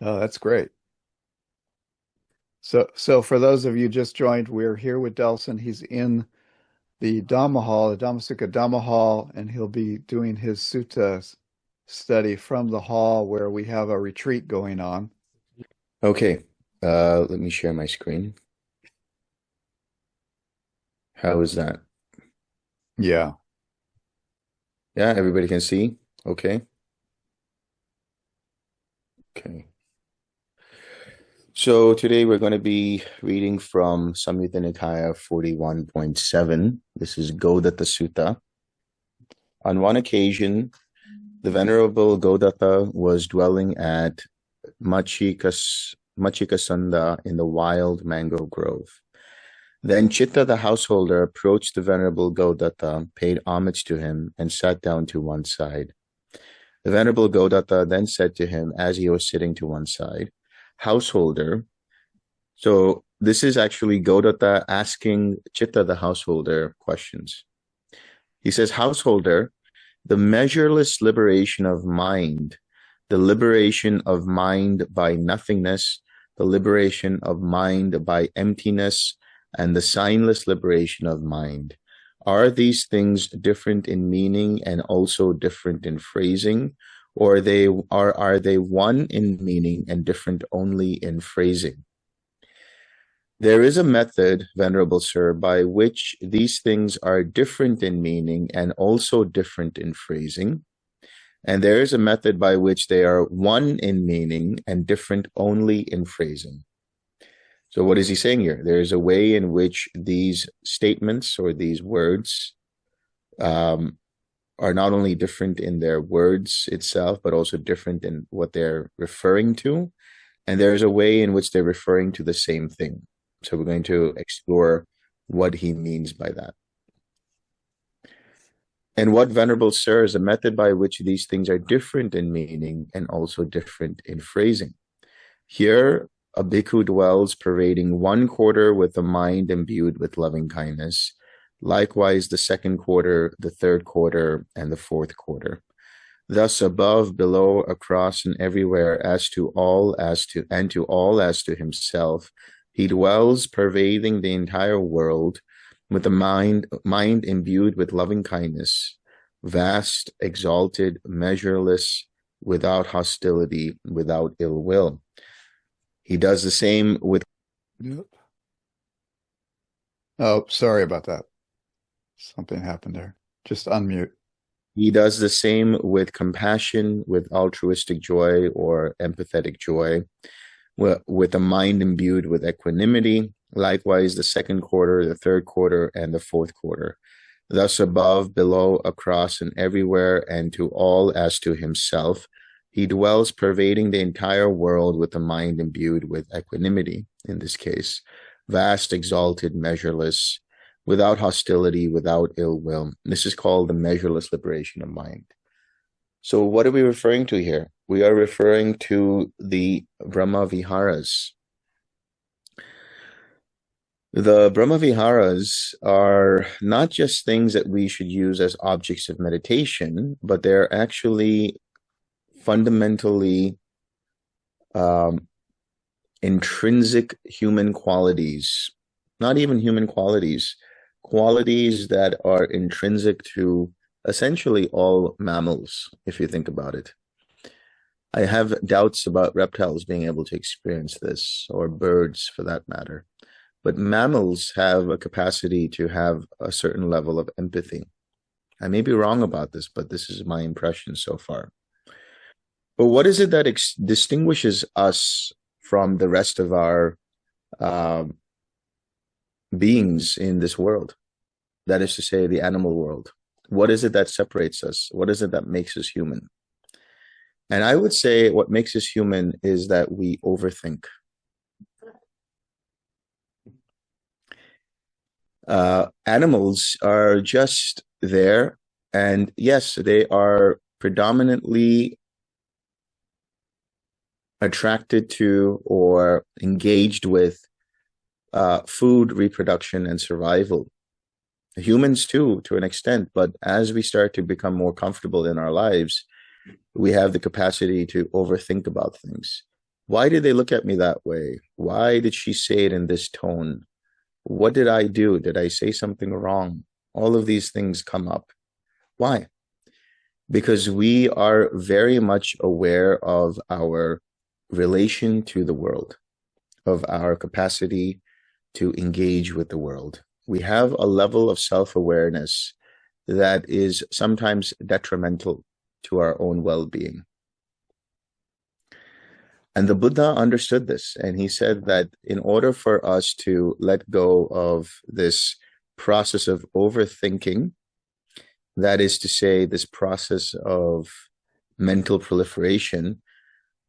Oh, that's great. So for those of you just joined, we're here with Delson. He's in the Dhamma Hall, the Dhammasukha Dhamma Hall, and he'll be doing his sutta study from the hall where we have a retreat going on. Okay, let me share my screen. How is that? Yeah. Yeah, everybody can see? Okay. Okay. So today we're going to be reading from Samyutta Nikaya 41.7. This is Godatta Sutta. On one occasion, the Venerable Godatta was dwelling at Machikasanda in the wild mango grove. Then Chitta the householder approached the Venerable Godatta, paid homage to him, and sat down to one side. The Venerable Godatta then said to him as he was sitting to one side, Householder. So this is actually Godatta asking Chitta the householder questions. He says, Householder, the measureless liberation of mind, the liberation of mind by nothingness, the liberation of mind by emptiness, and the signless liberation of mind. Are these things different in meaning and also different in phrasing, or are they one in meaning and different only in phrasing? There is a method, Venerable Sir, by which these things are different in meaning and also different in phrasing. And there is a method by which they are one in meaning and different only in phrasing. So what is he saying here? There is a way in which these statements or these words are not only different in their words itself, but also different in what they're referring to. And there is a way in which they're referring to the same thing. So we're going to explore what he means by that. And what, Venerable Sir, is a method by which these things are different in meaning and also different in phrasing. Here, a bhikkhu dwells pervading one quarter with a mind imbued with loving kindness, likewise the second quarter, the third quarter, and the fourth quarter. Thus above, below, across, and everywhere, as to all as to himself, he dwells pervading the entire world with a mind imbued with loving kindness, vast, exalted, measureless, without hostility, without ill will. He does the same with... Yep. Oh, sorry about that. Something happened there. Just unmute. He does the same with compassion, with altruistic joy or empathetic joy, with a mind imbued with equanimity, likewise the second quarter, the third quarter, and the fourth quarter. Thus above, below, across, and everywhere, and to all as to himself, he dwells pervading the entire world with a mind imbued with equanimity, in this case, vast, exalted, measureless, without hostility, without ill will. This is called the measureless liberation of mind. So what are we referring to here? We are referring to the Brahma Viharas. The Brahma Viharas are not just things that we should use as objects of meditation, but they're actually fundamentally intrinsic human qualities, not even human qualities, qualities that are intrinsic to essentially all mammals, if you think about it. I have doubts about reptiles being able to experience this, or birds for that matter. But mammals have a capacity to have a certain level of empathy. I may be wrong about this, but this is my impression so far. But what is it that distinguishes us from the rest of our beings in this world? That is to say, the animal world. What is it that separates us? What is it that makes us human? And I would say what makes us human is that we overthink. Animals are just there, and yes, they are predominantly attracted to or engaged with food, reproduction, and survival. Humans too, to an extent, but as we start to become more comfortable in our lives, we have the capacity to overthink about things. Why did they look at me that way? Why did she say it in this tone? What did I do? Did I say something wrong? All of these things come up. Why? Because we are very much aware of our relation to the world, of our capacity to engage with the world. We have a level of self-awareness that is sometimes detrimental to our own well-being. And the Buddha understood this, and he said that in order for us to let go of this process of overthinking, that is to say, this process of mental proliferation,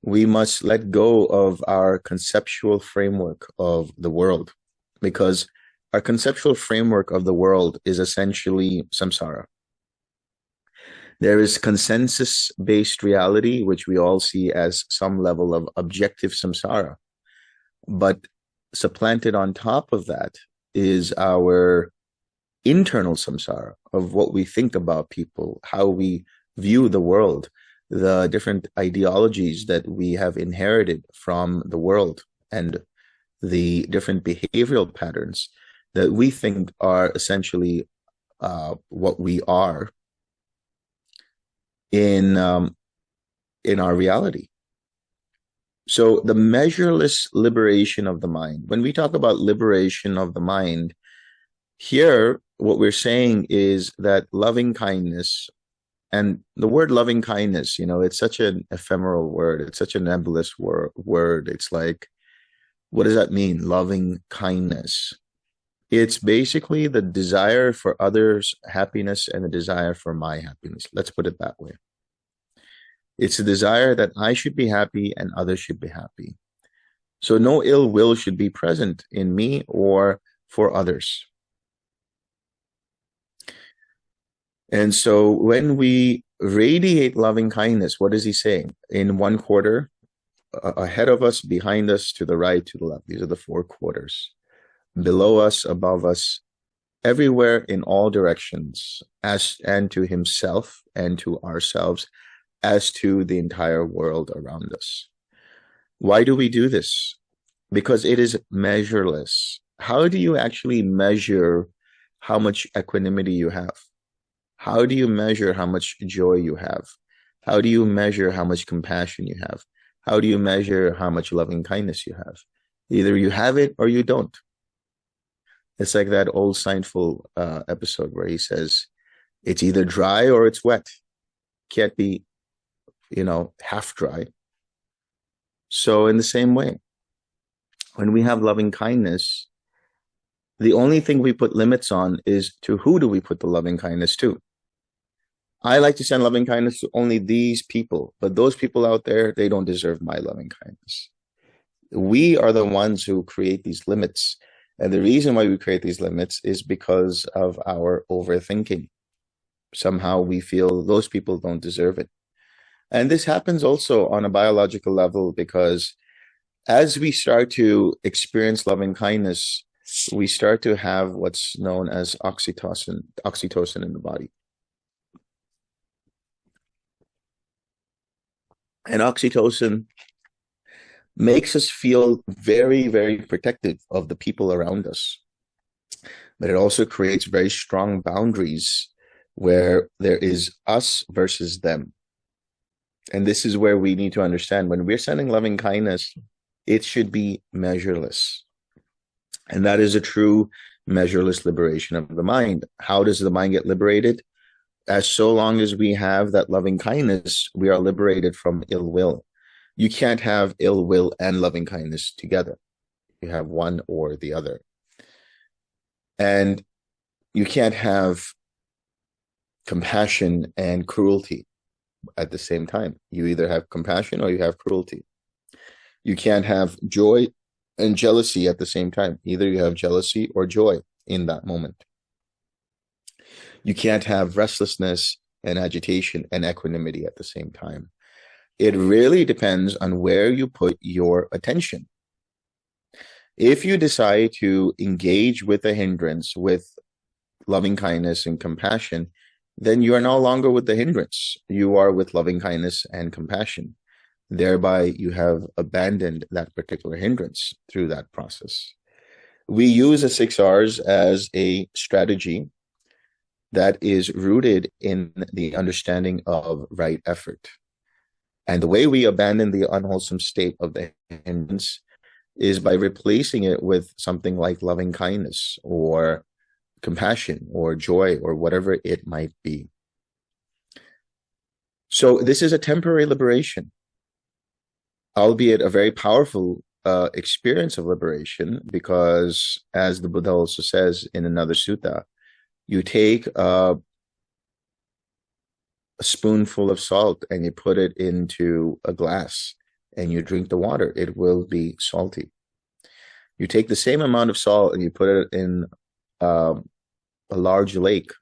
we must let go of our conceptual framework of the world, because our conceptual framework of the world is essentially samsara. There is consensus-based reality, which we all see as some level of objective samsara. But supplanted on top of that is our internal samsara of what we think about people, how we view the world, the different ideologies that we have inherited from the world, and the different behavioral patterns that we think are essentially what we are in our reality. So the measureless liberation of the mind, when we talk about liberation of the mind, here what we're saying is that loving kindness, and the word loving kindness, it's such an ephemeral word, it's such a nebulous word. It's like, what does that mean, loving kindness? It's basically the desire for others' happiness and the desire for my happiness. Let's put it that way. It's a desire that I should be happy and others should be happy. So no ill will should be present in me or for others. And so when we radiate loving kindness, what is he saying? In one quarter, ahead of us, behind us, to the right, to the left. These are the four quarters. Below us, above us, everywhere in all directions, and to himself and to ourselves, as to the entire world around us. Why do we do this? Because it is measureless. How do you actually measure how much equanimity you have? How do you measure how much joy you have? How do you measure how much compassion you have? How do you measure how much loving kindness you have? Either you have it or you don't. It's like that old Seinfeld episode where he says, it's either dry or it's wet. Can't be, half dry. So in the same way, when we have loving kindness, the only thing we put limits on is to who do we put the loving kindness to. I like to send loving kindness to only these people, but those people out there, they don't deserve my loving kindness. We are the ones who create these limits. And the reason why we create these limits is because of our overthinking. Somehow we feel those people don't deserve it. And this happens also on a biological level, because as we start to experience loving kindness, we start to have what's known as oxytocin in the body. And oxytocin makes us feel very, very protective of the people around us. But it also creates very strong boundaries where there is us versus them. And this is where we need to understand, when we're sending loving kindness, it should be measureless. And that is a true measureless liberation of the mind. How does the mind get liberated? As so long as we have that loving kindness, we are liberated from ill will. You can't have ill will and loving kindness together. You have one or the other. And you can't have compassion and cruelty at the same time. You either have compassion or you have cruelty. You can't have joy and jealousy at the same time. Either you have jealousy or joy in that moment. You can't have restlessness and agitation and equanimity at the same time. It really depends on where you put your attention. If you decide to engage with a hindrance with loving kindness and compassion, then you are no longer with the hindrance. You are with loving kindness and compassion. Thereby, you have abandoned that particular hindrance through that process. We use the 6 R's as a strategy that is rooted in the understanding of right effort. And the way we abandon the unwholesome state of the hindrance is by replacing it with something like loving kindness or compassion or joy or whatever it might be. So this is a temporary liberation, albeit a very powerful experience of liberation, because as the Buddha also says in another sutta, you take a spoonful of salt and you put it into a glass and you drink the water, it will be salty. You take the same amount of salt and you put it in a large lake,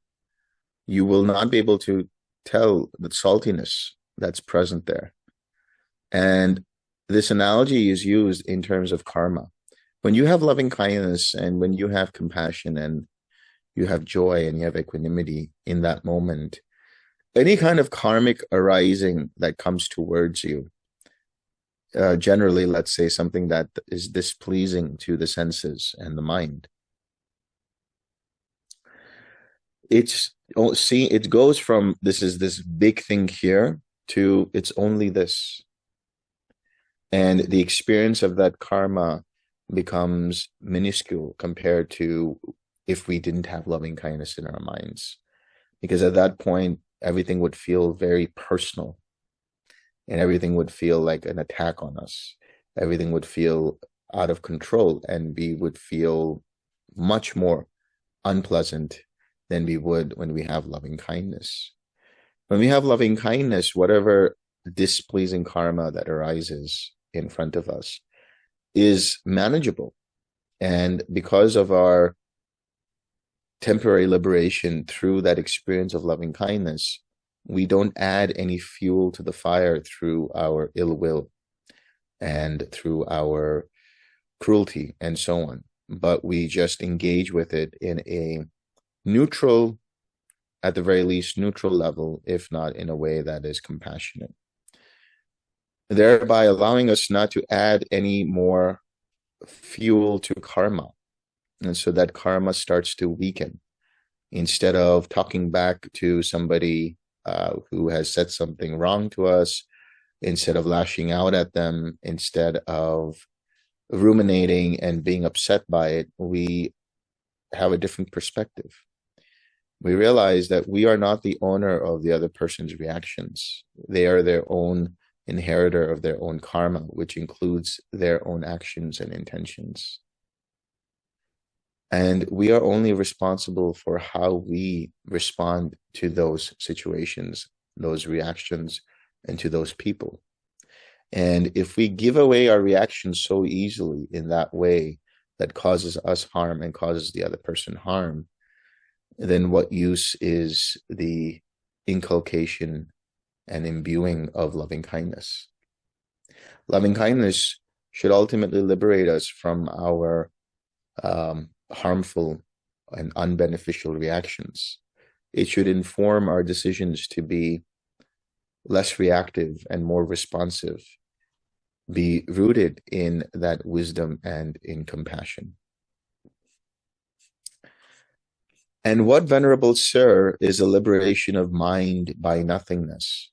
you will not be able to tell the saltiness that's present there. And this analogy is used in terms of karma. When you have loving kindness and when you have compassion and you have joy and you have equanimity in that moment, any kind of karmic arising that comes towards you, generally, let's say something that is displeasing to the senses and the mind, it goes from this is this big thing here to it's only this. And the experience of that karma becomes minuscule compared to if we didn't have loving kindness in our minds. Because at that point, everything would feel very personal and everything would feel like an attack on us. Everything would feel out of control and we would feel much more unpleasant than we would when we have loving kindness. When we have loving kindness, whatever displeasing karma that arises in front of us is manageable. And because of our temporary liberation through that experience of loving kindness, we don't add any fuel to the fire through our ill will and through our cruelty and so on. But we just engage with it in a neutral, at the very least, neutral level, if not in a way that is compassionate, thereby allowing us not to add any more fuel to karma. And so that karma starts to weaken. Instead of talking back to somebody who has said something wrong to us, instead of lashing out at them, instead of ruminating and being upset by it, we have a different perspective. We realize that we are not the owner of the other person's reactions. They are their own inheritor of their own karma, which includes their own actions and intentions. And we are only responsible for how we respond to those situations, those reactions, and to those people. And if we give away our reactions so easily in that way that causes us harm and causes the other person harm, then what use is the inculcation and imbuing of loving kindness? Loving kindness should ultimately liberate us from our harmful and unbeneficial reactions. It should inform our decisions to be less reactive and more responsive, be rooted in that wisdom and in compassion. And what, Venerable Sir, is a liberation of mind by nothingness?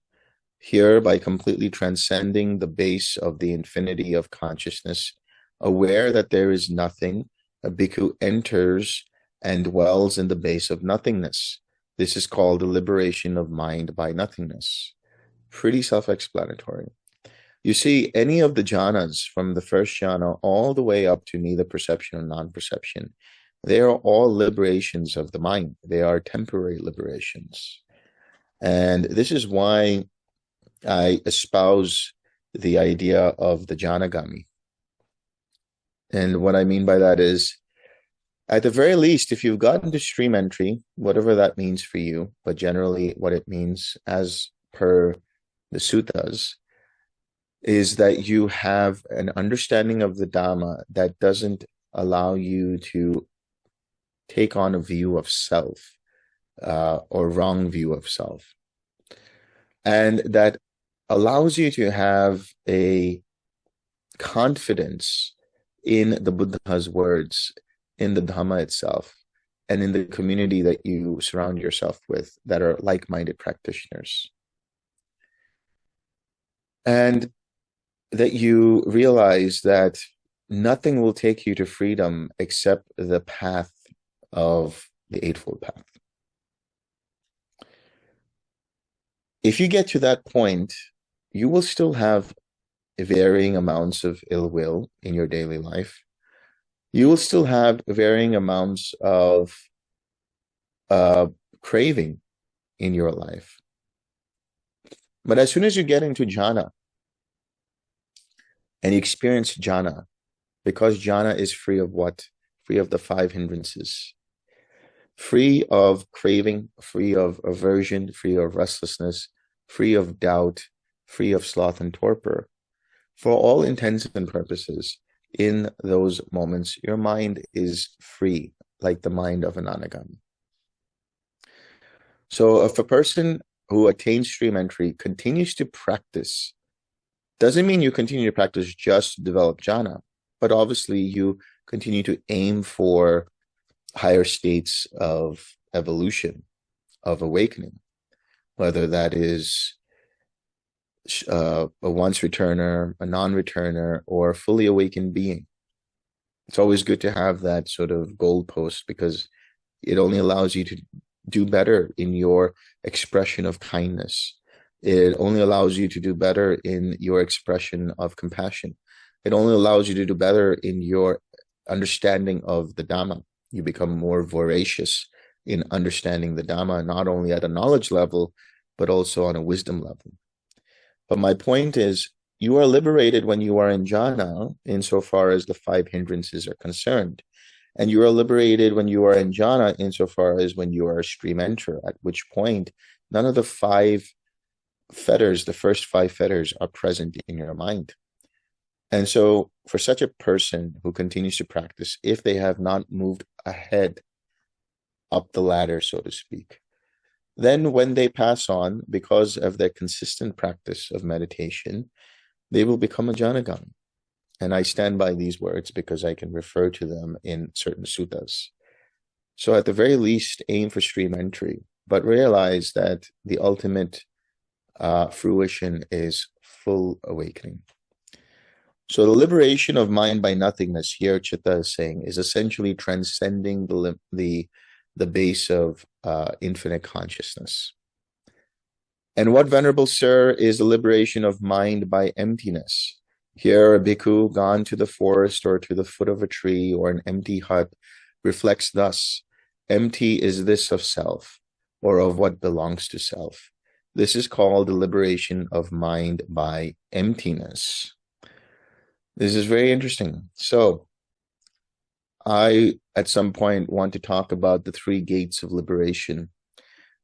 Here, by completely transcending the base of the infinity of consciousness, aware that there is nothing, a bhikkhu enters and dwells in the base of nothingness. This is called the liberation of mind by nothingness. Pretty self-explanatory. You see, any of the jhanas from the first jhana all the way up to neither perception or non-perception, they are all liberations of the mind. They are temporary liberations. And this is why I espouse the idea of the jhanagami. And what I mean by that is, at the very least, if you've gotten to stream entry, whatever that means for you, but generally what it means as per the suttas, is that you have an understanding of the Dhamma that doesn't allow you to take on a view of self or wrong view of self. And that allows you to have a confidence in the Buddha's words, in the Dhamma itself, and in the community that you surround yourself with that are like-minded practitioners. And that you realize that nothing will take you to freedom except the path of the Eightfold Path. If you get to that point, you will still have varying amounts of ill will in your daily life. You will still have varying amounts of craving in your life. But as soon as you get into jhana and you experience jhana, because jhana is free of what? Free of the 5 hindrances. Free of craving, free of aversion, free of restlessness, free of doubt, free of sloth and torpor. For all intents and purposes, in those moments, your mind is free, like the mind of an anagami. So if a person who attains stream entry continues to practice, doesn't mean you continue to practice just to develop jhana, but obviously you continue to aim for higher states of evolution, of awakening, whether that is a once returner, a non-returner, or a fully awakened being. It's always good to have that sort of goalpost because it only allows you to do better in your expression of kindness. It only allows you to do better in your expression of compassion. It only allows you to do better in your understanding of the Dhamma. You become more voracious in understanding the Dhamma, not only at a knowledge level, but also on a wisdom level. But my point is, you are liberated when you are in jhana, insofar as the 5 hindrances are concerned. And you are liberated when you are in jhana, insofar as when you are a stream enter, at which point none of the 5 fetters, the first 5 fetters, are present in your mind. And so for such a person who continues to practice, if they have not moved ahead up the ladder, so to speak, then when they pass on, because of their consistent practice of meditation, they will become a jhanagami. And I stand by these words because I can refer to them in certain suttas. So at the very least, aim for stream entry, but realize that the ultimate fruition is full awakening. So the liberation of mind by nothingness, here Chitta is saying, is essentially transcending the base of infinite consciousness. And what, Venerable Sir, is the liberation of mind by emptiness? Here, a bhikkhu gone to the forest or to the foot of a tree or an empty hut reflects thus: empty is this of self, or of what belongs to self. This is called the liberation of mind by emptiness. This is very interesting. So, I, at some point, want to talk about the 3 gates of liberation.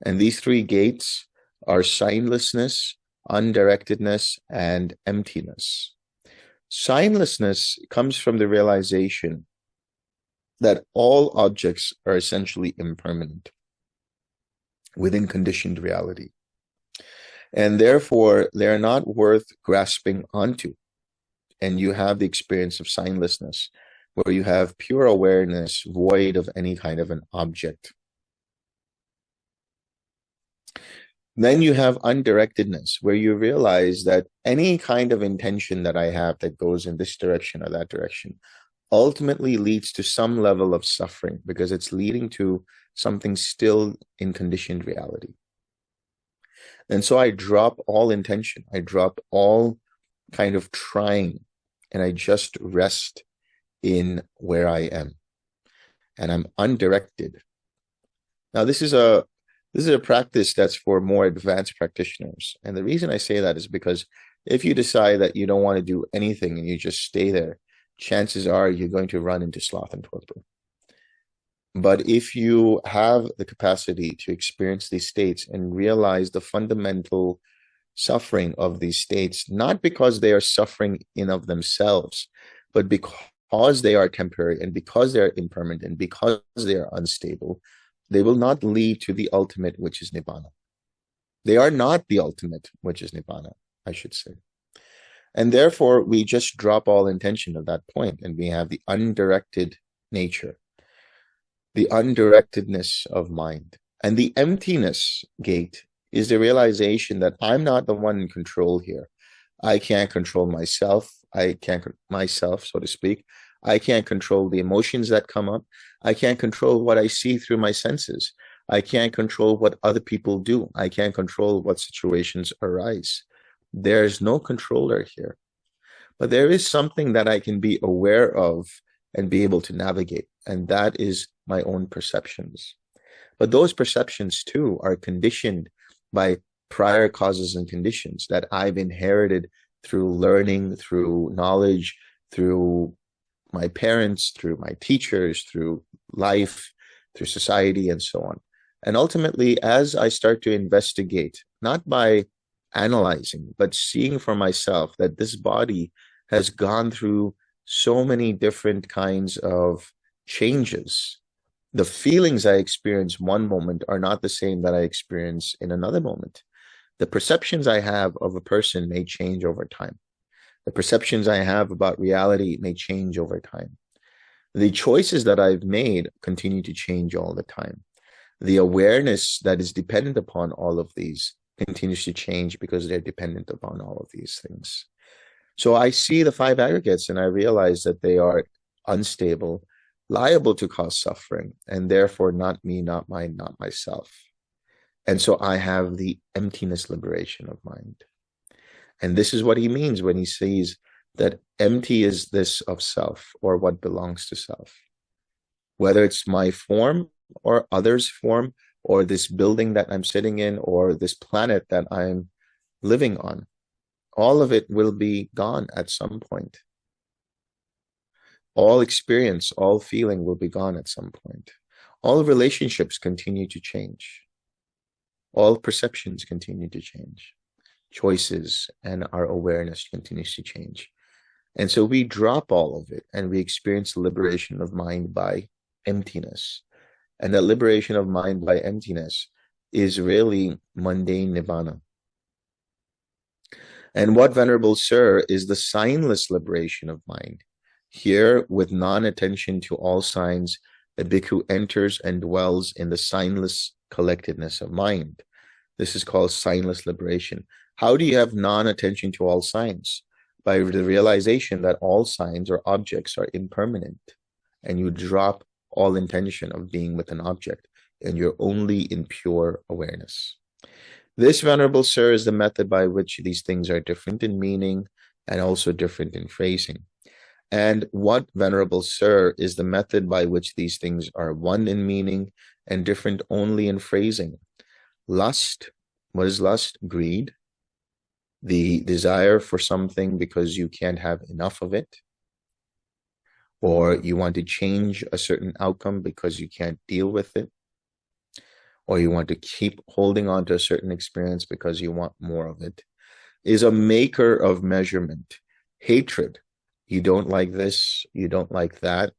And these 3 gates are signlessness, undirectedness, and emptiness. Signlessness comes from the realization that all objects are essentially impermanent within conditioned reality. And therefore, they're not worth grasping onto. And you have the experience of signlessness, where you have pure awareness void of any kind of an object. Then you have undirectedness, where you realize that any kind of intention that I have that goes in this direction or that direction ultimately leads to some level of suffering, because it's leading to something still in conditioned reality. And so I drop all intention. I drop all kind of trying, and I just rest in where I am. And I'm undirected. Now, this is a practice that's for more advanced practitioners. And the reason I say that is because if you decide that you don't want to do anything and you just stay there, chances are you're going to run into sloth and torpor. But if you have the capacity to experience these states and realize the fundamental suffering of these states, not because they are suffering in of themselves, but because they are temporary and because they are impermanent and because they are unstable, they will not lead to the ultimate, which is Nibbana. They are not the ultimate, which is Nibbana. I should say. And therefore, we just drop all intention at that point, and we have the undirected nature, the undirectedness of mind. And the emptiness gate is the realization that I'm not the one in control here. I can't control myself. Myself, so to speak. I can't control the emotions that come up. I can't control what I see through my senses. I can't control what other people do. I can't control what situations arise. There's no controller here. But there is something that I can be aware of and be able to navigate, and that is my own perceptions. But those perceptions too are conditioned by prior causes and conditions that I've inherited through learning, through knowledge, through my parents, through my teachers, through life, through society, and so on. And ultimately, as I start to investigate, not by analyzing, but seeing for myself that this body has gone through so many different kinds of changes. The feelings I experience one moment are not the same that I experience in another moment. The perceptions I have of a person may change over time. The perceptions I have about reality may change over time. The choices that I've made continue to change all the time. The awareness that is dependent upon all of these continues to change because they're dependent upon all of these things. So I see the five aggregates and I realize that they are unstable, liable to cause suffering, and therefore not me, not mine, not myself. And so I have the emptiness liberation of mind. And this is what he means when he says that empty is this of self, or what belongs to self. Whether it's my form or others' form, or this building that I'm sitting in, or this planet that I'm living on, all of it will be gone at some point. All experience, all feeling will be gone at some point. All relationships continue to change. All perceptions continue to change. Choices and our awareness continues to change. And so we drop all of it and we experience the liberation of mind by emptiness. And the liberation of mind by emptiness is really mundane nirvana. And what, Venerable Sir, is the signless liberation of mind? Here, with non-attention to all signs, a bhikkhu enters and dwells in the signless collectedness of mind. This is called signless liberation. How do you have non-attention to all signs? By the realization that all signs or objects are impermanent, and you drop all intention of being with an object, and you're only in pure awareness. This, Venerable Sir, is the method by which these things are different in meaning and also different in phrasing. And what, Venerable Sir, is the method by which these things are one in meaning and different only in phrasing? Lust. What is lust? Greed. The desire for something because you can't have enough of it. Or you want to change a certain outcome because you can't deal with it. Or you want to keep holding on to a certain experience because you want more of it, is a maker of measurement. Hatred. You don't like this, you don't like that.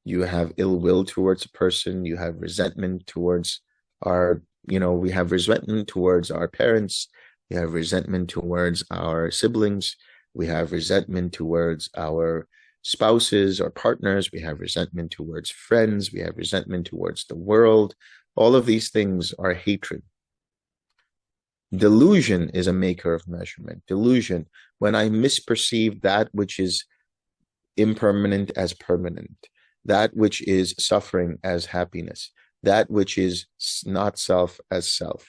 You have ill will towards a person. You have resentment towards we have resentment towards our parents. We have resentment towards our siblings. We have resentment towards our spouses or partners. We have resentment towards friends. We have resentment towards the world. All of these things are hatred. Delusion is a maker of measurement. Delusion, when I misperceive that which is impermanent as permanent, that which is suffering as happiness, that which is not self as self.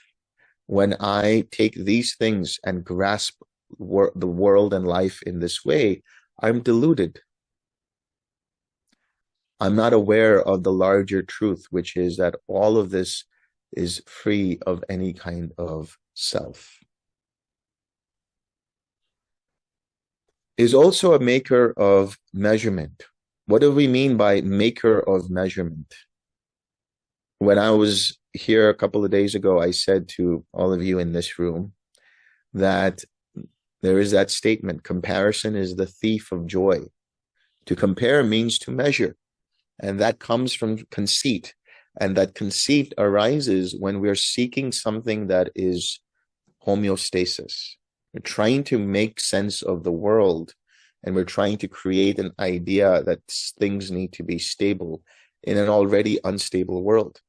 When I take these things and grasp the world and life in this way, I'm deluded. I'm not aware of the larger truth, which is that all of this is free of any kind of self. Is also a maker of measurement. What do we mean by maker of measurement? When I was here a couple of days ago, I said to all of you in this room that there is that statement, comparison is the thief of joy. To compare means to measure. And that comes from conceit. And that conceit arises when we're seeking something that is homeostasis. We're trying to make sense of the world, and we're trying to create an idea that things need to be stable in an already unstable world.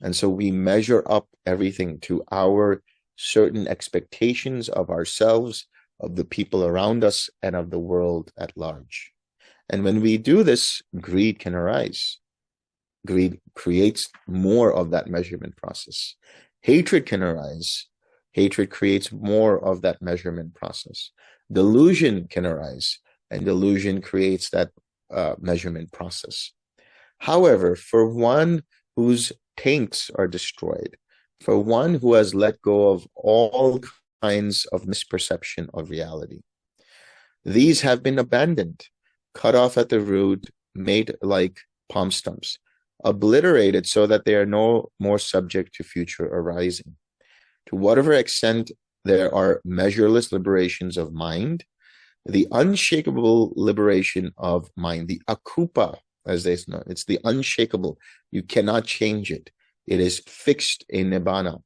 And so we measure up everything to our certain expectations of ourselves, of the people around us, and of the world at large. And when we do this, greed can arise. Greed creates more of that measurement process. Hatred can arise. Hatred creates more of that measurement process. Delusion can arise, and delusion creates that measurement process. However, for one whose taints are destroyed, for one who has let go of all kinds of misperception of reality, these have been abandoned, cut off at the root, made like palm stumps, obliterated so that they are no more subject to future arising. To whatever extent there are measureless liberations of mind, the unshakable liberation of mind, the akupa, as they know, it's the unshakable. You cannot change it. It is fixed in nibbana,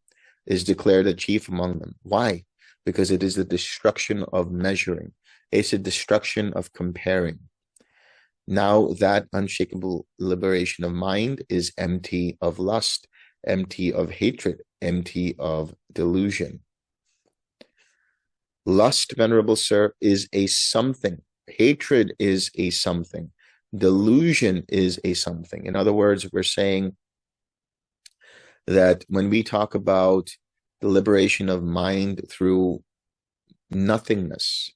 is declared the chief among them. Why? Because it is the destruction of measuring. It's a destruction of comparing. Now that unshakable liberation of mind is empty of lust, empty of hatred, empty of delusion. Lust, Venerable Sir, is a something. Hatred is a something. Delusion is a something. In other words, we're saying that when we talk about the liberation of mind through nothingness,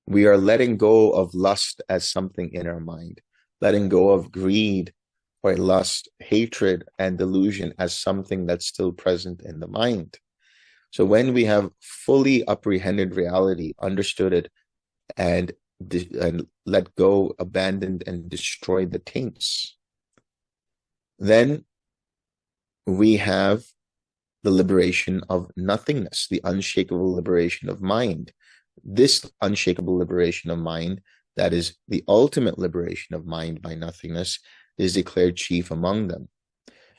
we are letting go of lust as something in our mind, letting go of greed or lust, hatred, and delusion as something that's still present in the mind. So when we have fully apprehended reality, understood it, and let go, abandoned, and destroyed the taints, then we have the liberation of nothingness, the unshakable liberation of mind. This unshakable liberation of mind, that is the ultimate liberation of mind by nothingness, is declared chief among them.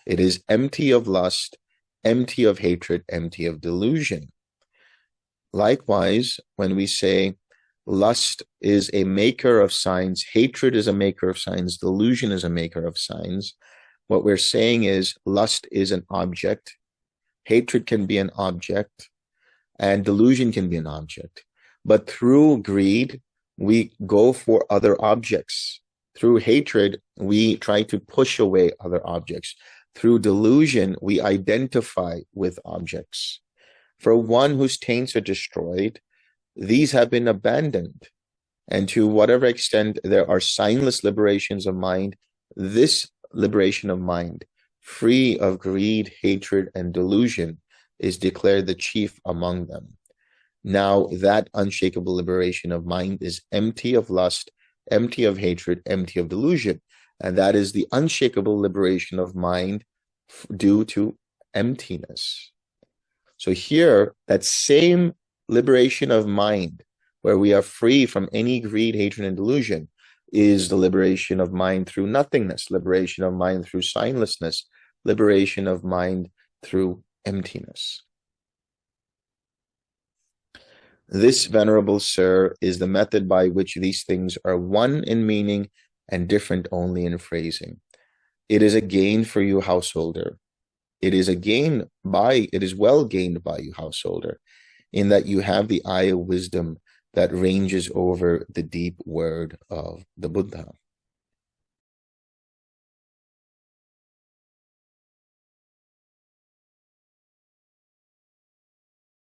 It is empty of lust, empty of hatred, empty of delusion. Likewise, when we say lust is a maker of signs, hatred is a maker of signs, delusion is a maker of signs, what we're saying is lust is an object, hatred can be an object, and delusion can be an object. But through greed, we go for other objects. Through hatred, we try to push away other objects. Through delusion, we identify with objects. For one whose taints are destroyed, these have been abandoned. And to whatever extent there are signless liberations of mind, this liberation of mind, free of greed, hatred, and delusion, is declared the chief among them. Now that unshakable liberation of mind is empty of lust, empty of hatred, empty of delusion. And that is the unshakable liberation of mind due to emptiness. So here, that same liberation of mind, where we are free from any greed, hatred, and delusion, is the liberation of mind through nothingness, liberation of mind through signlessness, liberation of mind through emptiness. This, Venerable Sir, is the method by which these things are one in meaning and different only in phrasing. It is a gain for you, householder. It is well gained by you, householder, in that you have the eye of wisdom that ranges over the deep word of the Buddha.